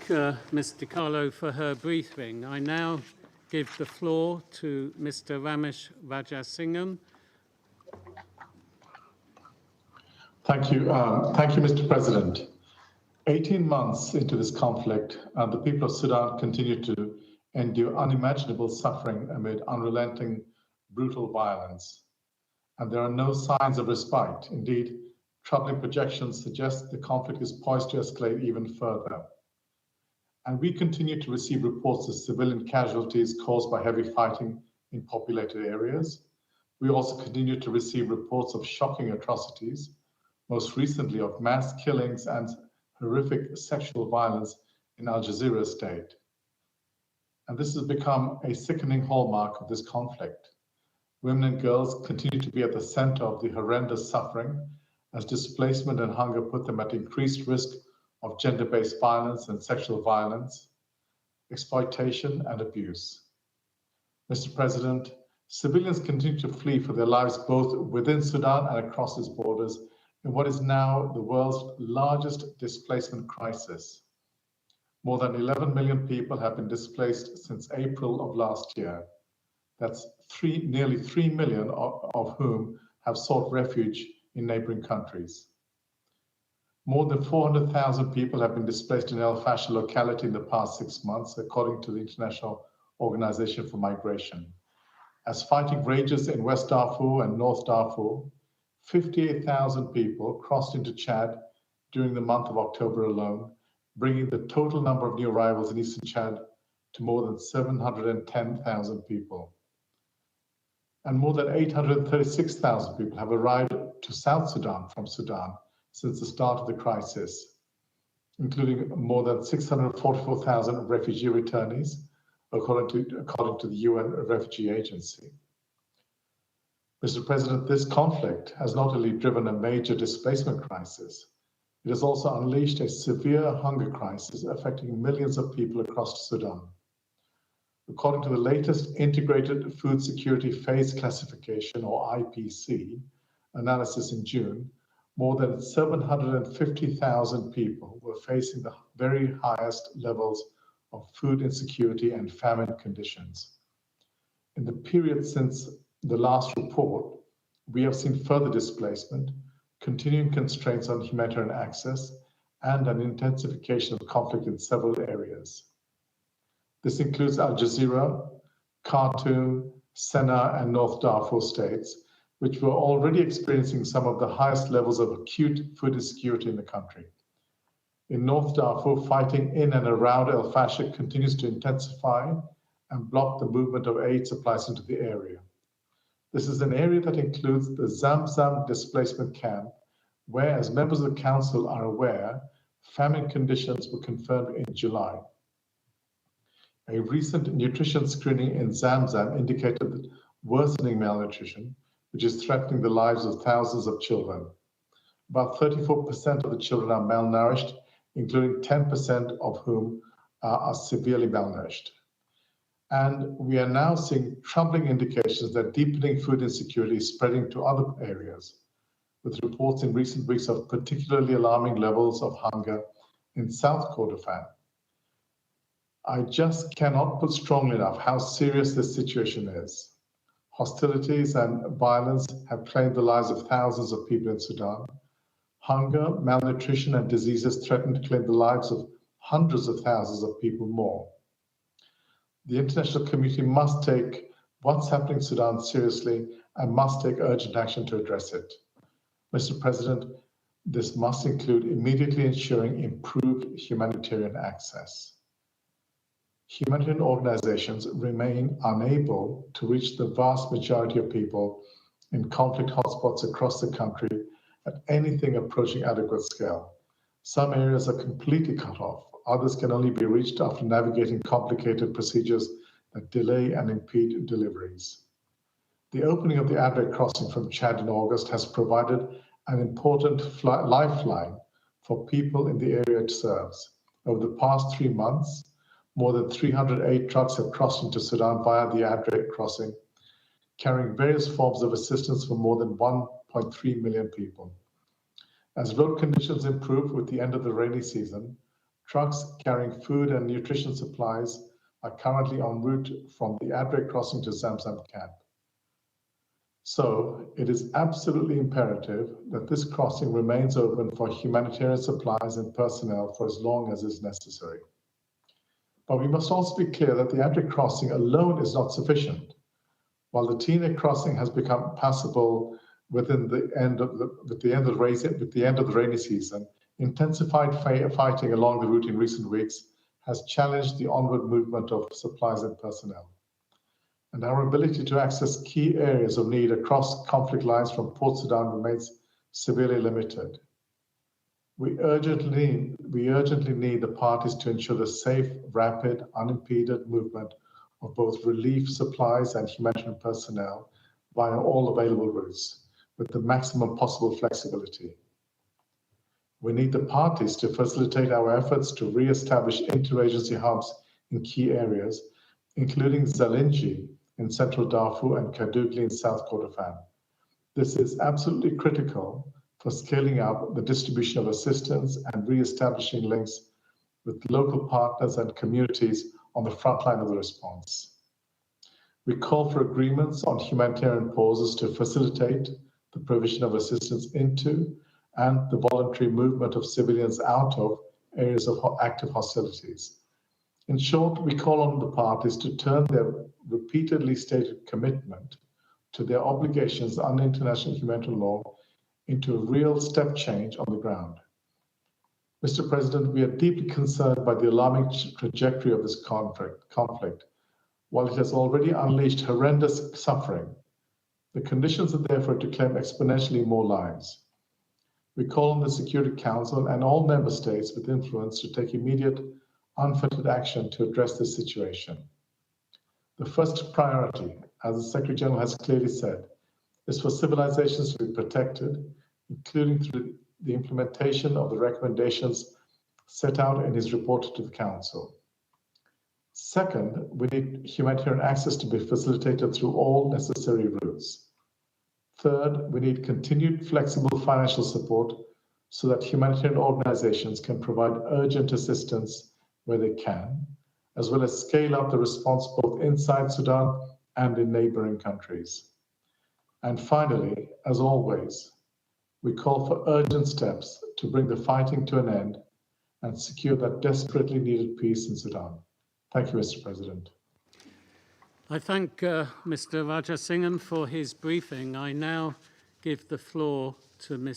Ms. DiCarlo for her briefing. I now give the floor to Mr. Ramesh Rajasingham. Thank you, Mr. President. 18 months into this conflict, the people of Sudan continue to endure unimaginable suffering amid unrelenting, brutal violence. And there are no signs of respite. Indeed, troubling projections suggest the conflict is poised to escalate even further. And we continue to receive reports of civilian casualties caused by heavy fighting in populated areas. We also continue to receive reports of shocking atrocities, most recently of mass killings and horrific sexual violence in Al Jazeera state. And this has become a sickening hallmark of this conflict. Women and girls continue to be at the center of the horrendous suffering as displacement and hunger put them at increased risk of gender-based violence and sexual violence, exploitation and abuse. Mr. President, civilians continue to flee for their lives both within Sudan and across its borders in what is now the world's largest displacement crisis. More than 11 million people have been displaced since April of last year. That's nearly 3 million of whom have sought refuge in neighboring countries. More than 400,000 people have been displaced in El Fasher locality in the past 6 months, according to the International Organization for Migration. As fighting rages in West Darfur and North Darfur, 58,000 people crossed into Chad during the month of October alone, bringing the total number of new arrivals in eastern Chad to more than 710,000 people. And more than 836,000 people have arrived to South Sudan from Sudan since the start of the crisis, including more than 644,000 refugee returnees, according to the UN Refugee Agency. Mr. President, this conflict has not only driven a major displacement crisis, it has also unleashed a severe hunger crisis affecting millions of people across Sudan. According to the latest Integrated Food Security Phase Classification, or IPC, analysis in June, more than 750,000 people were facing the very highest levels of food insecurity and famine conditions. In the period since the last report, we have seen further displacement, continuing constraints on humanitarian access, and an intensification of conflict in several areas. This includes Al Jazeera, Khartoum, Sennar, and North Darfur states, which were already experiencing some of the highest levels of acute food insecurity in the country. In North Darfur, fighting in and around El Fasher continues to intensify and block the movement of aid supplies into the area. This is an area that includes the Zamzam displacement camp, where, as members of the council are aware, famine conditions were confirmed in July. A recent nutrition screening in Zamzam indicated that worsening malnutrition, which is threatening the lives of thousands of children. About 34% of the children are malnourished, including 10% of whom are severely malnourished. And we are now seeing troubling indications that deepening food insecurity is spreading to other areas, with reports in recent weeks of particularly alarming levels of hunger in South Kordofan. I just cannot put strongly enough how serious this situation is. Hostilities and violence have claimed the lives of thousands of people in Sudan. Hunger, malnutrition, and diseases threaten to claim the lives of hundreds of thousands of people more. The international community must take what's happening in Sudan seriously and must take urgent action to address it. Mr. President, this must include immediately ensuring improved humanitarian access. Humanitarian organizations remain unable to reach the vast majority of people in conflict hotspots across the country at anything approaching adequate scale. Some areas are completely cut off. Others can only be reached after navigating complicated procedures that delay and impede deliveries. The opening of the Adre crossing from Chad in August has provided an important lifeline for people in the area it serves. Over the past 3 months, more than 308 trucks have crossed into Sudan via the Adre crossing, carrying various forms of assistance for more than 1.3 million people. As road conditions improve with the end of the rainy season, Trucks carrying food and nutrition supplies are currently en route from the Adre crossing to Zamzam camp. So it is absolutely imperative that this crossing remains open for humanitarian supplies and personnel for as long as is necessary. But we must also be clear that the Adre crossing alone is not sufficient. While the Tina crossing has become passable with the end of the rainy season, intensified fighting along the route in recent weeks has challenged the onward movement of supplies and personnel. And our ability to access key areas of need across conflict lines from Port Sudan remains severely limited. We urgently need the parties to ensure the safe, rapid, unimpeded movement of both relief supplies and humanitarian personnel via all available routes with the maximum possible flexibility. We need the parties to facilitate our efforts to re-establish interagency hubs in key areas, including Zalinji in central Darfur and Kadugli in South Kordofan. This is absolutely critical for scaling up the distribution of assistance and re-establishing links with local partners and communities on the front line of the response. We call for agreements on humanitarian pauses to facilitate the provision of assistance into and the voluntary movement of civilians out of areas of active hostilities. In short, we call on the parties to turn their repeatedly stated commitment to their obligations under international humanitarian law into a real step change on the ground. Mr. President, we are deeply concerned by the alarming trajectory of this conflict. While it has already unleashed horrendous suffering, the conditions are there for it to claim exponentially more lives. We call on the Security Council and all member states with influence to take immediate, unfettered action to address this situation. The first priority, as the Secretary General has clearly said, is for civilizations to be protected, including through the implementation of the recommendations set out in his report to the Council. Second, we need humanitarian access to be facilitated through all necessary routes. Third, we need continued flexible financial support so that humanitarian organizations can provide urgent assistance where they can, as well as scale up the response both inside Sudan and in neighboring countries. And finally, as always, we call for urgent steps to bring the fighting to an end and secure that desperately needed peace in Sudan. Thank you, Mr. President. I thank Mr. Rajasingham for his briefing. I now give the floor to Ms.